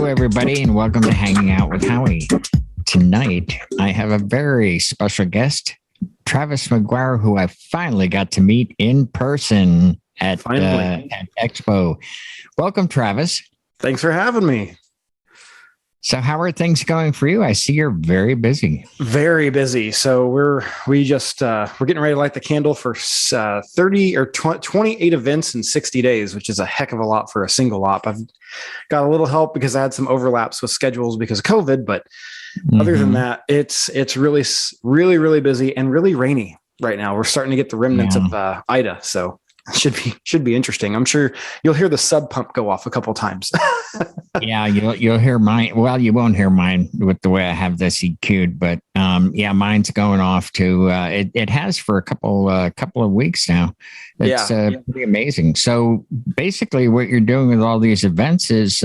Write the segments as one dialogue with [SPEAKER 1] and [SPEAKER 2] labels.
[SPEAKER 1] Hello, everybody, and welcome to Hanging Out with Howie. Tonight, I have a very special guest, Travis McGuire, who I finally got to meet in person at Expo. Welcome, Travis.
[SPEAKER 2] Thanks for having me.
[SPEAKER 1] So how are things going for you? I see you're very busy.
[SPEAKER 2] Very busy. So we're getting ready to light the candle for 30 or 28 events in 60 days, which is a heck of a lot for a single op. I've got a little help because I had some overlaps with schedules because of COVID, but other than that, it's really, really, really busy and really rainy right now. We're starting to get the remnants of Ida, so should be interesting. I'm sure you'll hear the sub pump go off a couple times.
[SPEAKER 1] Yeah, you'll hear mine. Well, you won't hear mine with the way I have this EQ'd, but mine's going off too. It has for a couple of weeks now. It's pretty amazing. So basically, what you're doing with all these events is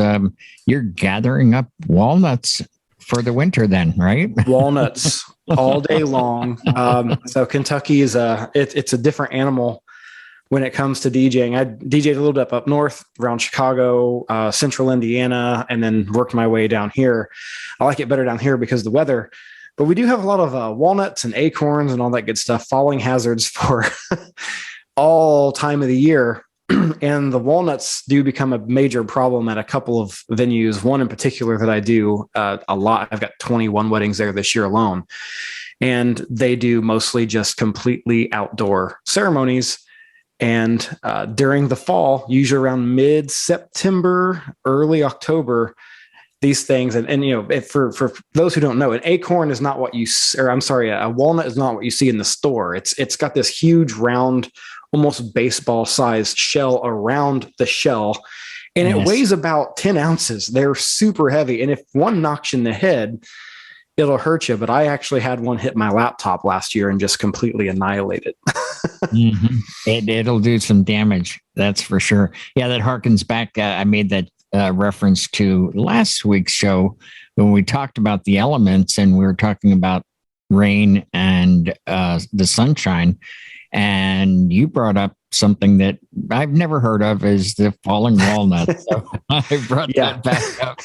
[SPEAKER 1] you're gathering up walnuts for the winter, then, right?
[SPEAKER 2] Walnuts all day long. So Kentucky is it's a different animal when it comes to DJing. I DJed a little bit up north around Chicago, central Indiana, and then worked my way down here. I like it better down here because of the weather, but we do have a lot of walnuts and acorns and all that good stuff, falling hazards for all time of the year. And the walnuts do become a major problem at a couple of venues. One in particular that I do a lot. I've got 21 weddings there this year alone. And they do mostly just completely outdoor ceremonies. And during the fall, usually around mid-September, early October, these things, and for those who don't know, an acorn is not what a walnut is not what you see in the store. It's got this huge, round, almost baseball-sized shell around the shell, and it weighs about 10 ounces. They're super heavy, and if one knocks you in the head, it'll hurt you. But I actually had one hit my laptop last year and just completely annihilate it.
[SPEAKER 1] It'll do some damage. That's for sure. Yeah, that harkens back. I made that reference to last week's show when we talked about the elements and we were talking about rain and the sunshine. And you brought up something that I've never heard of is the falling walnut. So I brought that back up.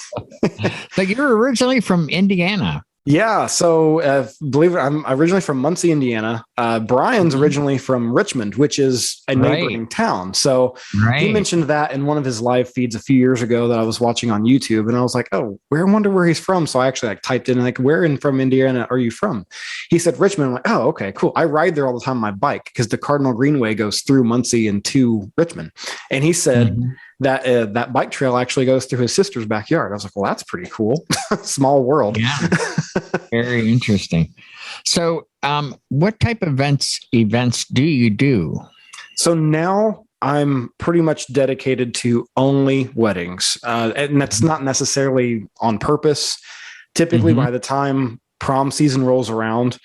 [SPEAKER 1] So you're originally from Indiana.
[SPEAKER 2] Yeah. So believe it, I'm originally from Muncie, Indiana. Brian's originally from Richmond, which is a neighboring town. So he mentioned that in one of his live feeds a few years ago that I was watching on YouTube. And I was like, oh, I wonder where he's from. So I actually typed in where from Indiana are you from? He said Richmond. I'm like, oh, okay, cool. I ride there all the time on my bike because the Cardinal Greenway goes through Muncie and to Richmond. And he said, that bike trail actually goes through his sister's backyard. I was like, well, that's pretty cool. Small world.
[SPEAKER 1] Yeah. Very interesting. So what type of events do you do?
[SPEAKER 2] So now I'm pretty much dedicated to only weddings. And that's not necessarily on purpose. Typically by the time prom season rolls around,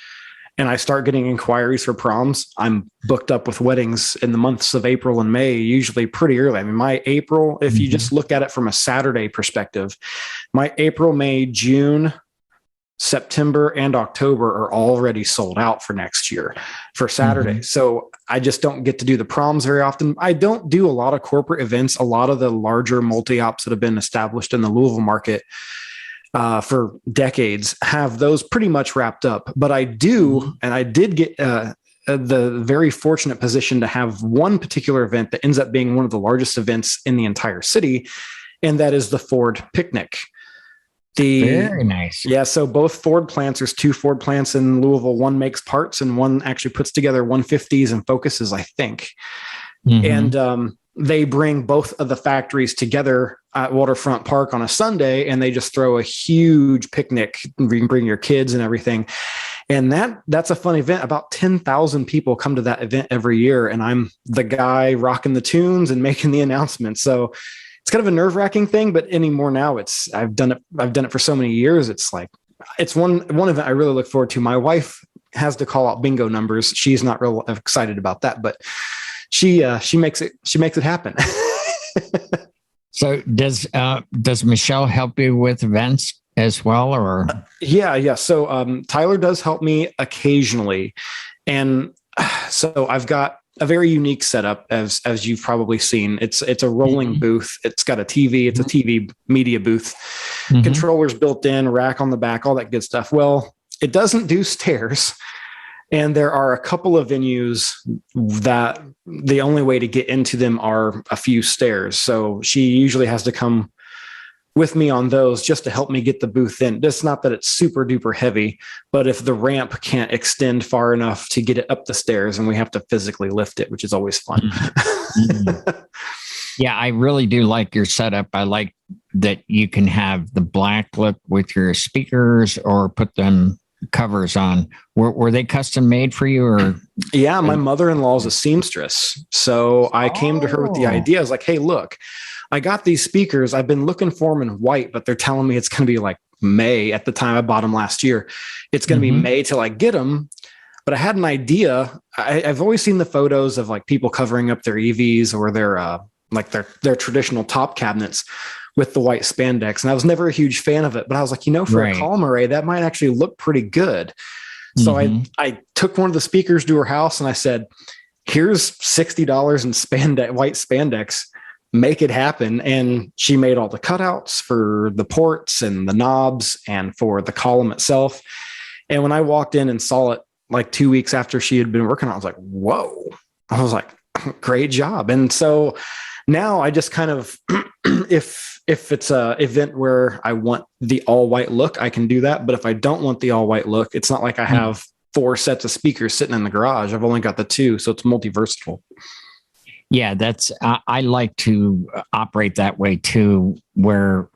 [SPEAKER 2] and I start getting inquiries for proms, I'm booked up with weddings in the months of April and May, usually pretty early. I mean, my April, if you just look at it from a Saturday perspective, my April, May, June, September, and October are already sold out for next year for Saturday. So I just don't get to do the proms very often. I don't do a lot of corporate events. A lot of the larger multi-ops that have been established in the Louisville market for decades have those pretty much wrapped up. But I do, and I did get the very fortunate position to have one particular event that ends up being one of the largest events in the entire city, and that is the Ford Picnic.
[SPEAKER 1] Very nice.
[SPEAKER 2] Yeah, so both Ford plants, there's two Ford plants in Louisville. One makes parts and one actually puts together 150s and Focuses, I think. And they bring both of the factories together at Waterfront Park on a Sunday, and they just throw a huge picnic. You can bring your kids and everything. And that's a fun event. About 10,000 people come to that event every year, and I'm the guy rocking the tunes and making the announcements. So it's kind of a nerve-wracking thing, but anymore now I've done it for so many years. It's one event I really look forward to. My wife has to call out bingo numbers. She's not real excited about that, but she makes it happen.
[SPEAKER 1] So does Michelle help you with events as well, or?
[SPEAKER 2] Yeah. So Tyler does help me occasionally, and so I've got a very unique setup, as you've probably seen. It's a rolling booth. It's got a TV. It's a TV media booth. Controllers built in, rack on the back, all that good stuff. Well, it doesn't do stairs. And there are a couple of venues that the only way to get into them are a few stairs. So she usually has to come with me on those just to help me get the booth in. It's not that it's super duper heavy, but if the ramp can't extend far enough to get it up the stairs, and we have to physically lift it, which is always fun.
[SPEAKER 1] Yeah, I really do like your setup. I like that you can have the black look with your speakers or put them covers on. Were they custom made for you, or?
[SPEAKER 2] Yeah, my mother-in-law is a seamstress. So I came to her with the idea. I was like, hey, look, I got these speakers. I've been looking for them in white, but they're telling me it's going to be like May. At the time I bought them last year, it's going to be May till I get them. But I had an idea. I've always seen the photos of like people covering up their EVs or their traditional top cabinets with the white spandex. And I was never a huge fan of it, but I was like, for a column array, that might actually look pretty good. So I took one of the speakers to her house and I said, here's $60 in white spandex, make it happen. And she made all the cutouts for the ports and the knobs and for the column itself. And when I walked in and saw it like 2 weeks after she had been working on it, I was like, whoa, I was like, great job. And so now I just kind of, if it's a event where I want the all white look, I can do that. But if I don't want the all white look, it's not like I have 4 sets of speakers sitting in the garage. I've only got the 2, so it's multi-versatile.
[SPEAKER 1] Yeah, I like to operate that way too, where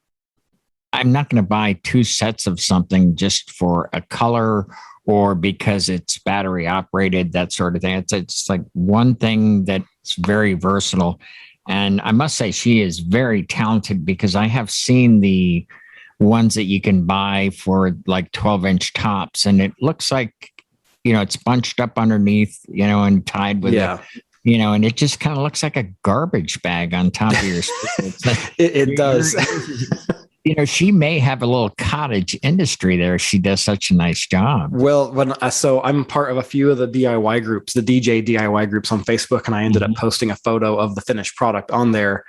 [SPEAKER 1] I'm not going to buy 2 sets of something just for a color or because it's battery operated, that sort of thing. It's like one thing that's very versatile. And I must say she is very talented, because I have seen the ones that you can buy for like 12-inch tops, and it looks like, it's bunched up underneath, and tied with and it just kind of looks like a garbage bag on top of your
[SPEAKER 2] it does.
[SPEAKER 1] She may have a little cottage industry there. She does such a nice job.
[SPEAKER 2] Well, so I'm part of a few of the DIY groups, the DJ DIY groups on Facebook, and I ended up posting a photo of the finished product on there.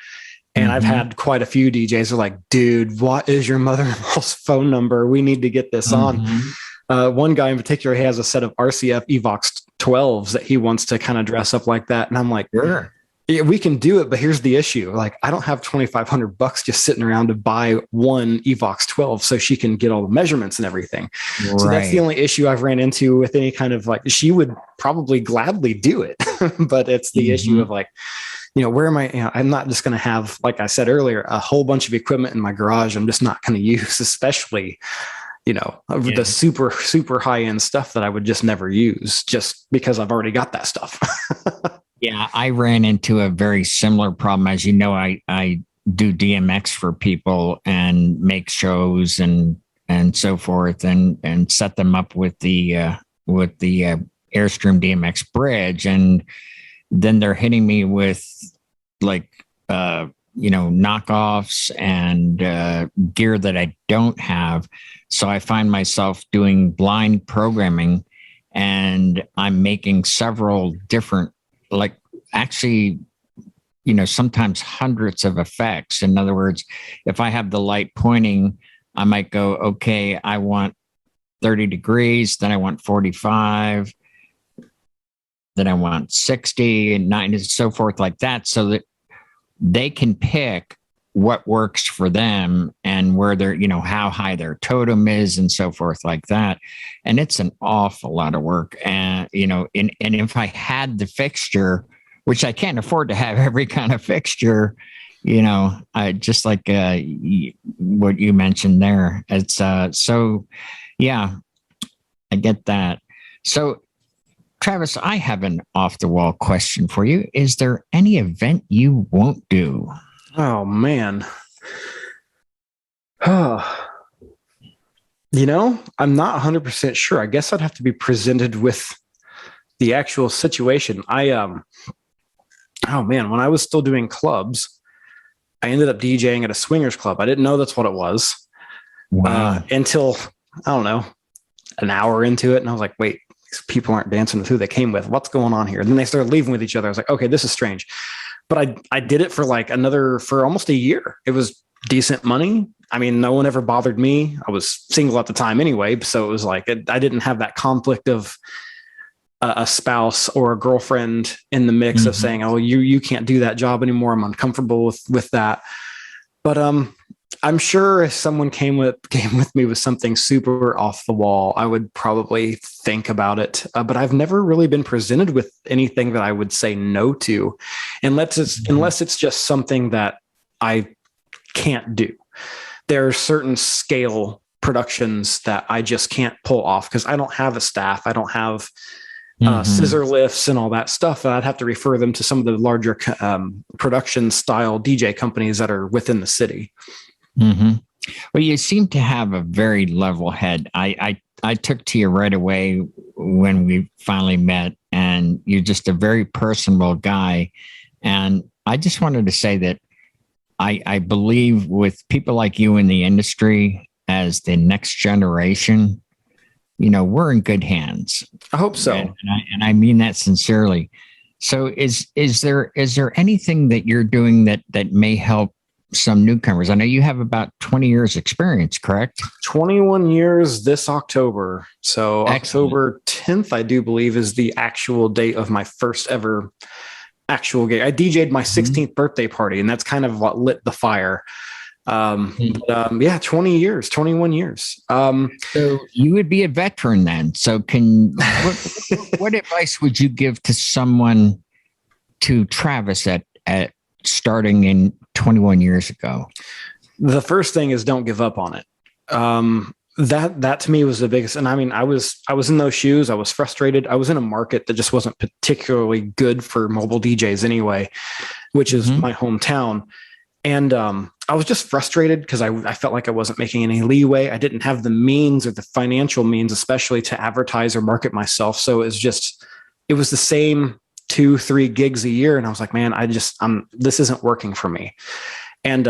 [SPEAKER 2] And I've had quite a few DJs are like, dude, what is your mother-in-law's phone number? We need to get this on. One guy in particular, he has a set of RCF Evox 12s that he wants to kind of dress up like that. And I'm like, sure. Yeah, we can do it, but here's the issue. Like, I don't have $2,500 just sitting around to buy one Evox 12 so she can get all the measurements and everything. Right. So that's the only issue I've ran into with any kind of, like, she would probably gladly do it, but it's the issue of like, where am I? I'm not just going to have, like I said earlier, a whole bunch of equipment in my garage I'm just not going to use, especially, the super, super high end stuff that I would just never use just because I've already got that stuff.
[SPEAKER 1] Yeah, I ran into a very similar problem. As you know, I do DMX for people and make shows and so forth, and set them up with the Airstream DMX bridge, and then they're hitting me with like knockoffs and gear that I don't have. So I find myself doing blind programming, and I'm making several different, like, actually, sometimes hundreds of effects. In other words, if I have the light pointing, I might go, okay, I want 30 degrees, then I want 45, then I want 60 and 90, and so forth, like that, so that they can pick what works for them and where they're, how high their totem is and so forth, like that. And it's an awful lot of work. And, and if I had the fixture, which I can't afford to have every kind of fixture, I just like what you mentioned there. It's so, yeah, I get that. So, Travis, I have an off the wall question for you. Is there any event you won't do?
[SPEAKER 2] Oh, man. I'm not 100% sure. I guess I'd have to be presented with the actual situation. When I was still doing clubs, I ended up DJing at a swingers club. I didn't know that's what it was until, I don't know, an hour into it. And I was like, wait, people aren't dancing with who they came with. What's going on here? And then they started leaving with each other. I was like, okay, this is strange. But I did it for for almost a year. It was decent money. I mean, no one ever bothered me. I was single at the time anyway. So it was like, I didn't have that conflict of a spouse or a girlfriend in the mix of saying, oh, you can't do that job anymore. I'm uncomfortable with that. But I'm sure if someone came with me with something super off the wall, I would probably think about it. But I've never really been presented with anything that I would say no to, unless it's just something that I can't do. There are certain scale productions that I just can't pull off because I don't have a staff. I don't have scissor lifts and all that stuff. I'd have to refer them to some of the larger production style DJ companies that are within the city.
[SPEAKER 1] Well, you seem to have a very level head. I took to you right away when we finally met, and you're just a very personable guy. And I just wanted to say that I believe with people like you in the industry as the next generation, we're in good hands.
[SPEAKER 2] I hope so.
[SPEAKER 1] And I mean that sincerely. So is there anything that you're doing that may help some newcomers? I know you have about 20 years experience, correct?
[SPEAKER 2] 21 years this October. So
[SPEAKER 1] Excellent.
[SPEAKER 2] October 10th, I do believe, is the actual date of my first ever actual gig. I DJ'd my 16th birthday party, and that's kind of what lit the fire. Yeah, 21 years.
[SPEAKER 1] So you would be a veteran then. So what advice would you give to someone, to Travis at starting in 21 years ago?
[SPEAKER 2] The first thing is don't give up on it. That to me was the biggest. And I mean, I was in those shoes. I was frustrated. I was in a market that just wasn't particularly good for mobile DJs anyway, which is my hometown. And I was just frustrated because I felt like I wasn't making any leeway. I didn't have the means or the financial means, especially to advertise or market myself. So it was the same 2-3 gigs a year. And I was like, man, this isn't working for me. And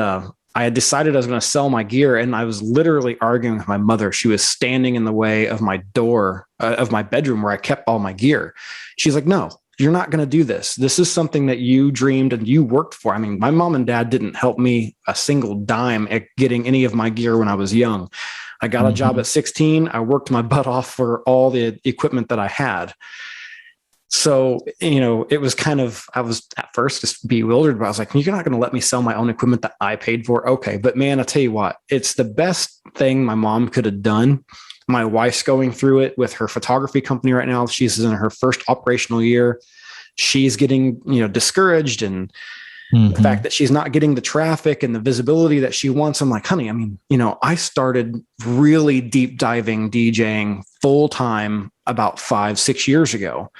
[SPEAKER 2] I had decided I was going to sell my gear. And I was literally arguing with my mother. She was standing in the way of my door of my bedroom where I kept all my gear. She's like, no, you're not going to do this. This is something that you dreamed and you worked for. I mean, my mom and dad didn't help me a single dime at getting any of my gear when I was young. I got a job at 16. I worked my butt off for all the equipment that I had. So, it was I was at first just bewildered, but I was like, you're not going to let me sell my own equipment that I paid for? Okay. But man, I tell you what, it's the best thing my mom could have done. My wife's going through it with her photography company right now. She's in her first operational year. She's getting, discouraged, and the fact that she's not getting the traffic and the visibility that she wants. I'm like, honey, I mean, I started really deep diving DJing full time about 5-6 years ago.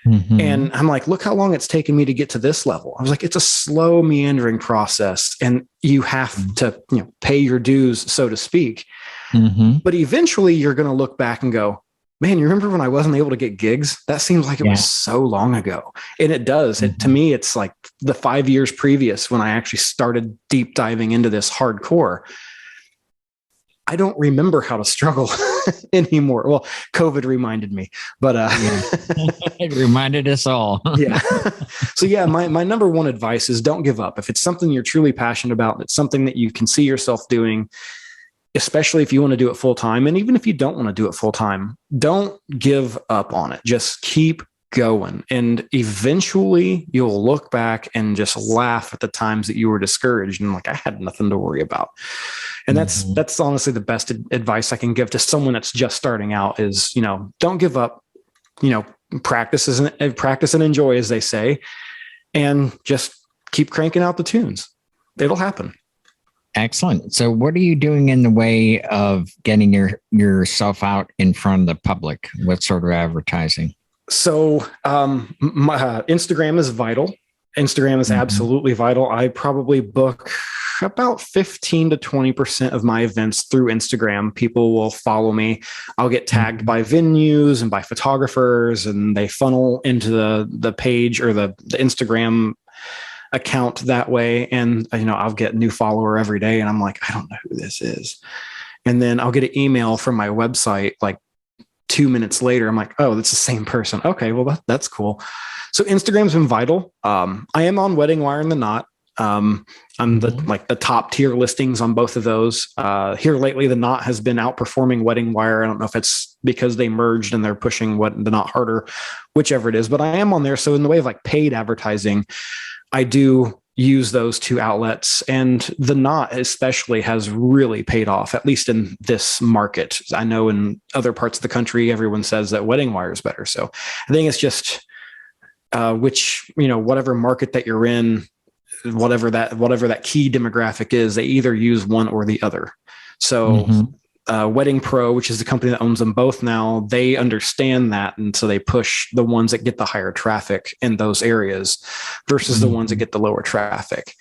[SPEAKER 2] And I'm like, look how long it's taken me to get to this level. I was like, it's a slow meandering process, and you have to, pay your dues, so to speak. But eventually you're going to look back and go, man, you remember when I wasn't able to get gigs? That seems like it was so long ago. And it does. To me, it's like the 5 years previous when I actually started deep diving into this hardcore. I don't remember how to struggle anymore. Well, COVID reminded me, but
[SPEAKER 1] it reminded us all.
[SPEAKER 2] Yeah. So yeah, my number one advice is don't give up. If it's something you're truly passionate about, and it's something that you can see yourself doing, especially if you want to do it full time. And even if you don't want to do it full time, don't give up on it. Just keep going. And eventually you'll look back and just laugh at the times that you were discouraged and like, I had nothing to worry about. And that's honestly the best advice I can give to someone that's just starting out is, don't give up, practice and enjoy, as they say, and just keep cranking out the tunes. It'll happen.
[SPEAKER 1] Excellent. So what are you doing in the way of getting yourself out in front of the public? What sort of advertising?
[SPEAKER 2] So my Instagram is vital. Instagram is absolutely vital. I probably book about 15 to 20% of my events through Instagram. People will follow me. I'll get tagged by venues and by photographers, and they funnel into the page or the Instagram account that way. And, I'll get a new follower every day. And I'm like, I don't know who this is. And then I'll get an email from my website like 2 minutes later, I'm like, oh, that's the same person. Okay, well, that's cool. So Instagram's been vital. I am on Wedding Wire and The Knot. I'm the top tier listings on both of those. Here lately, The Knot has been outperforming Wedding Wire. I don't know if it's because they merged and they're pushing The Knot harder, whichever it is, but I am on there. So in the way of like paid advertising, I do use those two outlets, and The Knot especially has really paid off, at least in this market. I know in other parts of the country, everyone says that Wedding Wire is better. So I think it's just whatever market that you're in, whatever that key demographic is, they either use one or the other. So Wedding Pro, which is the company that owns them both now, they understand that. And so they push the ones that get the higher traffic in those areas versus the ones that get the lower traffic.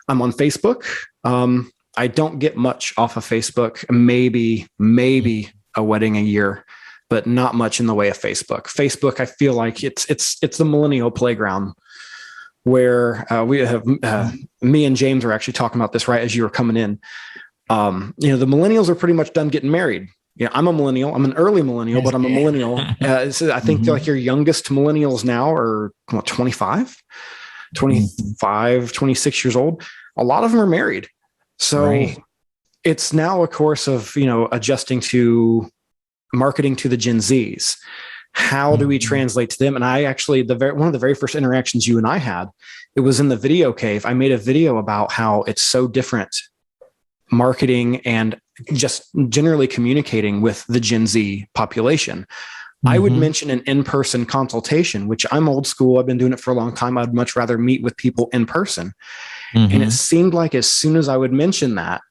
[SPEAKER 2] I'm on Facebook. I don't get much off of Facebook, maybe a wedding a year, but not much in the way of Facebook. Facebook, I feel like it's the millennial playground, where we have me and James were actually talking about this right as you were coming in. The millennials are pretty much done getting married. I'm a millennial. I'm an early millennial, but I'm a millennial. So I think like your youngest millennials now are 25, 26 years old. A lot of them are married. So it's now a course of, adjusting to marketing to the Gen Zs. How do we translate to them? And I actually, one of the very first interactions you and I had, it was in the video cave. I made a video about how it's so different marketing and just generally communicating with the Gen Z population. I would mention an in-person consultation, which I'm old school. I've been doing it for a long time. I'd much rather meet with people in person. And it seemed like as soon as I would mention that,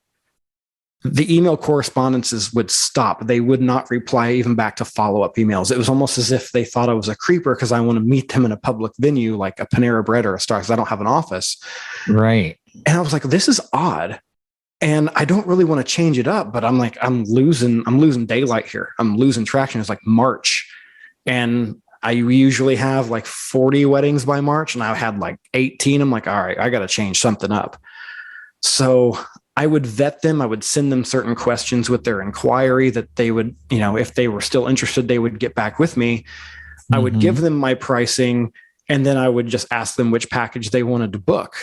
[SPEAKER 2] the email correspondences would stop. They would not reply even back to follow-up emails. It was almost as if they thought I was a creeper because I want to meet them in a public venue like a Panera Bread or a Star, because I don't have an office.
[SPEAKER 1] Right.
[SPEAKER 2] And I was like, this is odd. And I don't really want to change it up, but I'm like, I'm losing daylight here. I'm losing traction. It's like March. And I usually have like 40 weddings by March, and I had like 18. I'm like, all right, I got to change something up. So I would vet them. I would send them certain questions with their inquiry that they would, if they were still interested, they would get back with me. I would give them my pricing, and then I would just ask them which package they wanted to book.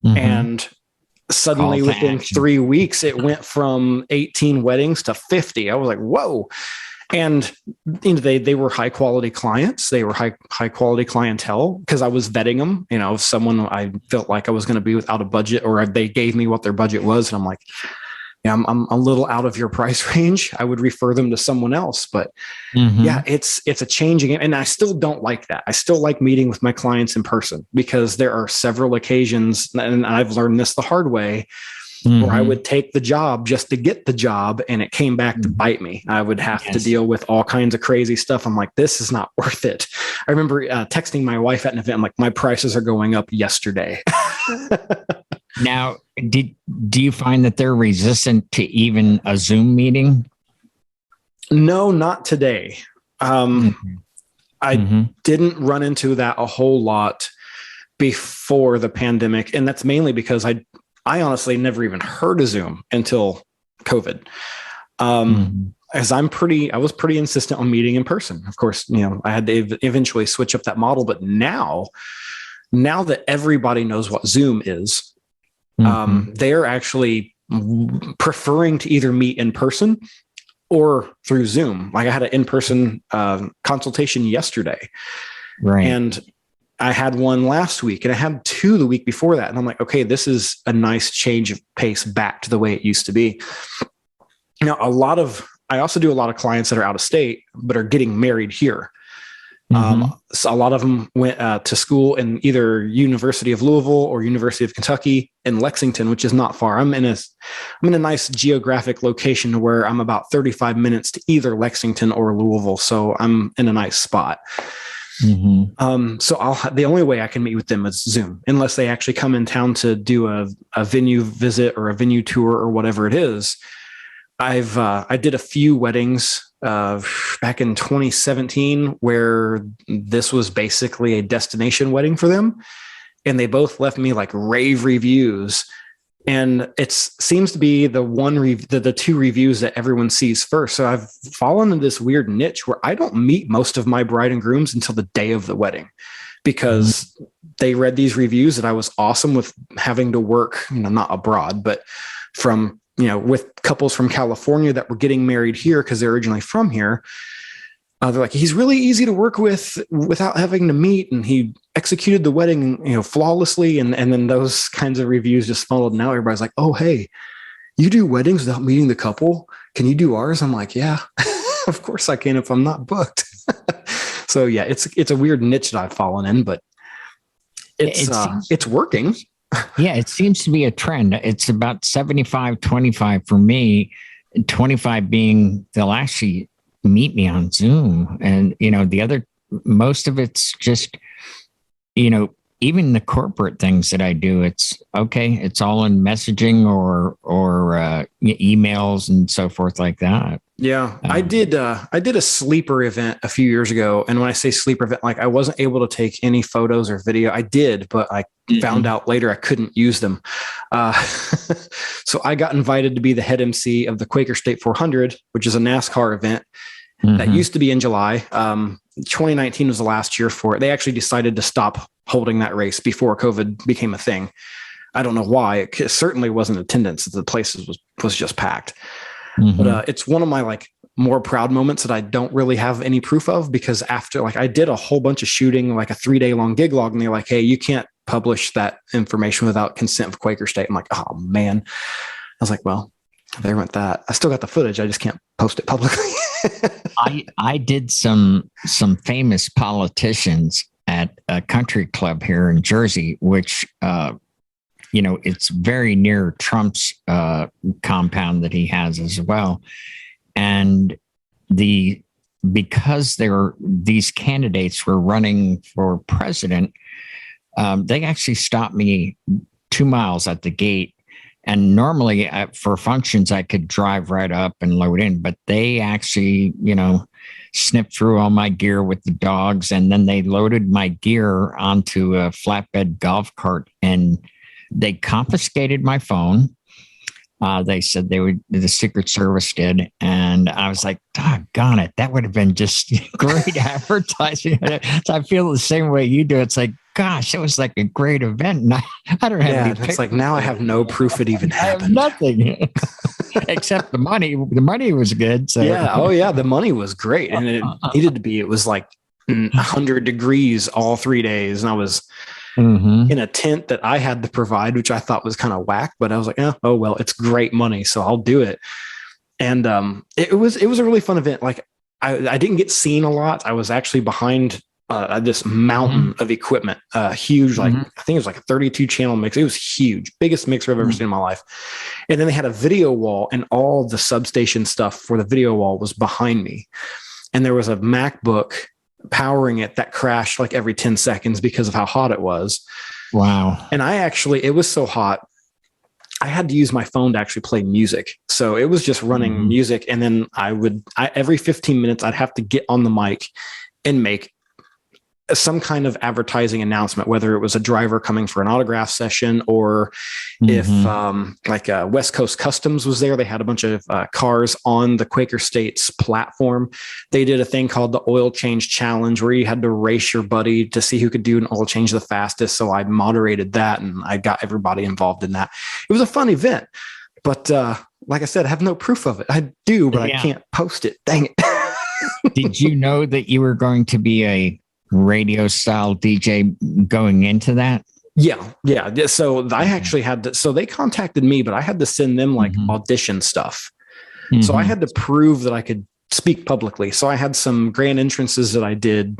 [SPEAKER 2] And suddenly within 3 weeks, it went from 18 weddings to 50. I was like, whoa. And they were high quality clients. They were high quality clientele because I was vetting them. If someone I felt like I was going to be without a budget, or they gave me what their budget was, and I'm like, I'm a little out of your price range, I would refer them to someone else. But it's a changing, and I still don't like that. I still like meeting with my clients in person, because there are several occasions, and I've learned this the hard way, where I would take the job just to get the job, and it came back to bite me. I would have to deal with all kinds of crazy stuff. I'm like, this is not worth it. I remember texting my wife at an event. I'm like, my prices are going up yesterday.
[SPEAKER 1] Now, do you find that they're resistant to even a Zoom meeting?
[SPEAKER 2] No, not today. I didn't run into that a whole lot before the pandemic. And that's mainly because I honestly never even heard of Zoom until COVID. As I was pretty insistent on meeting in person. Of course, I had to eventually switch up that model. But now that everybody knows what Zoom is, they're actually preferring to either meet in person or through Zoom. Like I had an in-person consultation yesterday. Right. And I had one last week, and I had two the week before that. And I'm like, okay, this is a nice change of pace back to the way it used to be. Now, I also do a lot of clients that are out of state, but are getting married here. So a lot of them went to school in either University of Louisville or University of Kentucky in Lexington, which is not far. I'm in a nice geographic location where I'm about 35 minutes to either Lexington or Louisville. So I'm in a nice spot. So the only way I can meet with them is Zoom, unless they actually come in town to do a venue visit or a venue tour or whatever it is. I did a few weddings back in 2017 where this was basically a destination wedding for them. And they both left me like rave reviews. And it seems to be the two reviews that everyone sees first. So I've fallen into this weird niche where I don't meet most of my bride and grooms until the day of the wedding, because they read these reviews that I was awesome with having to work, not abroad, but from, with couples from California that were getting married here because they're originally from here. They're like, he's really easy to work with without having to meet, and he executed the wedding, flawlessly. And then those kinds of reviews just funneled. Now everybody's like, oh, hey, you do weddings without meeting the couple? Can you do ours? I'm like, yeah, of course I can if I'm not booked. So yeah, it's a weird niche that I've fallen in, but it's working.
[SPEAKER 1] Yeah, it seems to be a trend. It's about 75-25 for me, 25 being they'll actually meet me on Zoom. And, the other, most of it's just, even the corporate things that I do, it's okay. It's all in messaging or emails and so forth like that.
[SPEAKER 2] Yeah. I did a sleeper event a few years ago. And when I say sleeper event, like I wasn't able to take any photos or video. I did, but I found out later I couldn't use them. So I got invited to be the head MC of the Quaker State 400, which is a NASCAR event that used to be in July. 2019 was the last year for it. They actually decided to stop holding that race before COVID became a thing. I don't know why. It certainly wasn't attendance. The place was just packed. But it's one of my more proud moments that I don't really have any proof of, because after I did a whole bunch of shooting, like a 3-day long gig log, and they're like, hey, you can't publish that information without consent of Quaker State. I'm like, oh man. I was like, well, there went that. I still got the footage. I just can't post it publicly.
[SPEAKER 1] I did some famous politicians at a country club here in Jersey, which, it's very near Trump's compound that he has as well. And because these candidates were running for president, they actually stopped me 2 miles at the gate. And normally for functions, I could drive right up and load in, but they actually, sniffed through all my gear with the dogs. And then they loaded my gear onto a flatbed golf cart and they confiscated my phone. They said the Secret Service did. And I was like, doggone it. That would have been just great advertising. So I feel the same way you do. It's like, gosh, it was like a great event. And I don't have any pictures.
[SPEAKER 2] It's like, now I have no proof it even happened.
[SPEAKER 1] I have nothing except the money. The money was good. So
[SPEAKER 2] yeah. Oh yeah. The money was great. And it needed to be. It was like 100 degrees all 3 days. And I was in a tent that I had to provide, which I thought was kind of whack, but I was like, oh, well, it's great money, so I'll do it. And it was a really fun event. Like I didn't get seen a lot. I was actually behind this mountain of equipment, huge, I think it was like a 32 channel mix. It was huge, biggest mixer I've ever seen in my life. And then they had a video wall, and all the substation stuff for the video wall was behind me. And there was a MacBook powering it that crashed like every 10 seconds because of how hot it was.
[SPEAKER 1] Wow.
[SPEAKER 2] And it was so hot, I had to use my phone to actually play music. So it was just running music. And then every 15 minutes, I'd have to get on the mic and make some kind of advertising announcement, whether it was a driver coming for an autograph session, or if West Coast Customs was there, they had a bunch of cars on the Quaker State's platform. They did a thing called the oil change challenge, where you had to race your buddy to see who could do an oil change the fastest. So I moderated that, and I got everybody involved in that. It was a fun event, but like I said, I have no proof of it. I do, but I can't post it. Dang it.
[SPEAKER 1] Did you know that you were going to be a radio style DJ going into that?
[SPEAKER 2] Yeah. So I actually had to, so they contacted me, but I had to send them audition stuff. So I had to prove that I could speak publicly. So I had some grand entrances that I did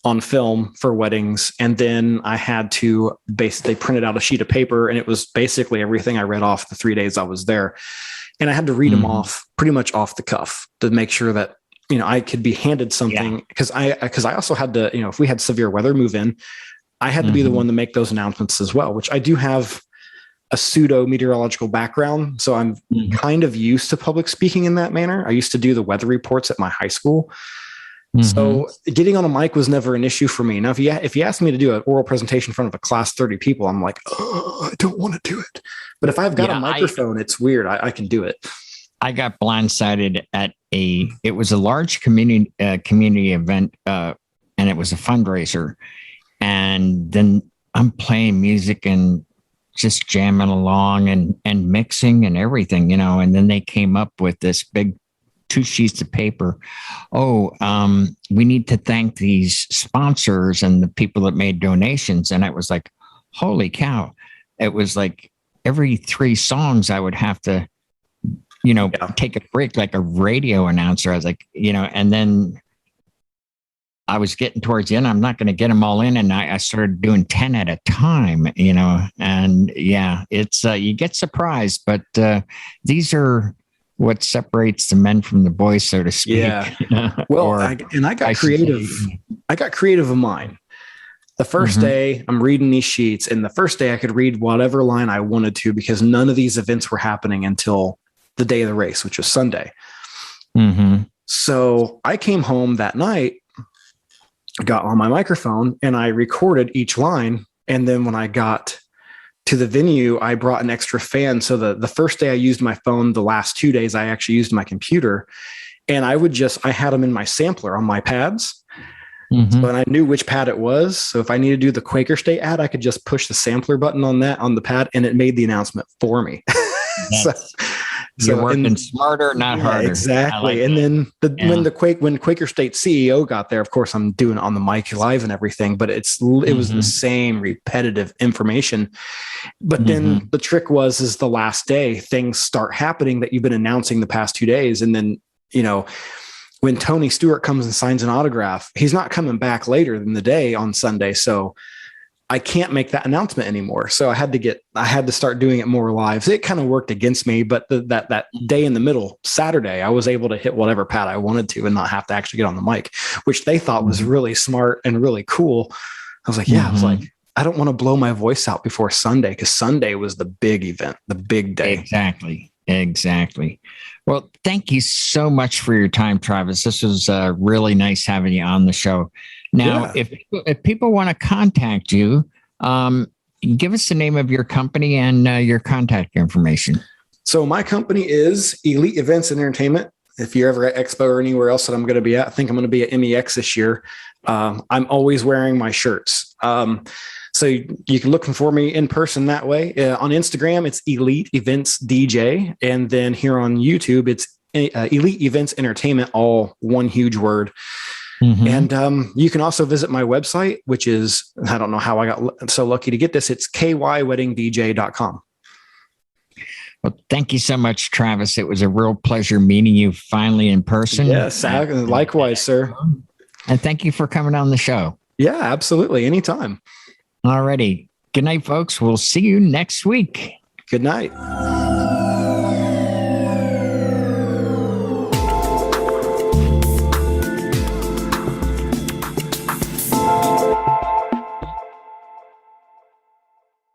[SPEAKER 2] on film for weddings. And then I had to basically print out a sheet of paper, and it was basically everything I read off the 3 days I was there. And I had to read them off pretty much off the cuff to make sure that I could be handed something, because I also had to, if we had severe weather move in, I had to be the one to make those announcements as well, which I do have a pseudo meteorological background. So I'm kind of used to public speaking in that manner. I used to do the weather reports at my high school. So getting on a mic was never an issue for me. Now, if you ask me to do an oral presentation in front of a class 30 people, I'm like, oh, I don't want to do it. But if I've got a microphone, it's weird. I can do it.
[SPEAKER 1] I got blindsided at it was a large community event, and it was a fundraiser. And then I'm playing music and just jamming along and mixing and everything, and then they came up with this big 2 sheets of paper. We need to thank these sponsors and the people that made donations. And it was like, holy cow. It was like every 3 songs I would have to, take a break like a radio announcer. I was like, and then I was getting towards the end. I'm not going to get them all in. And I started doing 10 at a time, and it's, you get surprised, but these are what separates the men from the boys, so to speak.
[SPEAKER 2] Yeah. Well, I got creative. I got creative of mine. The first day I'm reading these sheets, and the first day I could read whatever line I wanted to, because none of these events were happening until the day of the race, which was Sunday. So I came home that night, got on my microphone, and I recorded each line. And then when I got to the venue, I brought an extra fan. So the first day I used my phone, the last 2 days I actually used my computer, and I had them in my sampler on my pads. So, and I knew which pad it was. So if I needed to do the Quaker State ad, I could just push the sampler button on the pad, and it made the announcement for me.
[SPEAKER 1] You're working smarter, not harder.
[SPEAKER 2] Exactly. And then when Quaker State CEO got there, of course, I'm doing it on the mic live and everything, but it was the same repetitive information. But then the trick is the last day, things start happening that you've been announcing the past 2 days. And then, when Tony Stewart comes and signs an autograph, he's not coming back later in the day on Sunday. So I can't make that announcement anymore. So I had to start doing it more live. So it kind of worked against me, but that day in the middle, Saturday, I was able to hit whatever pad I wanted to and not have to actually get on the mic, which they thought was really smart and really cool. I was like, I was like, I don't want to blow my voice out before Sunday, because Sunday was the big event, the big day.
[SPEAKER 1] Exactly. Well, thank you so much for your time, Travis. This was really nice having you on the show. Now, if people want to contact you, give us the name of your company and your contact information.
[SPEAKER 2] So my company is Elite Events and Entertainment. If you're ever at Expo or anywhere else that I'm going to be at, I think I'm going to be at MEX this year. I'm always wearing my shirts. So you can look for me in person that way. On Instagram, it's Elite Events DJ. And then here on YouTube, it's Elite Events Entertainment, all one huge word. And you can also visit my website, which is, I don't know how I got so lucky to get this. It's kyweddingdj.com.
[SPEAKER 1] Well, thank you so much, Travis. It was a real pleasure meeting you finally in person.
[SPEAKER 2] Yes, likewise, sir.
[SPEAKER 1] And thank you for coming on the show.
[SPEAKER 2] Yeah, absolutely. Anytime.
[SPEAKER 1] All righty. Good night, folks. We'll see you next week.
[SPEAKER 2] Good night.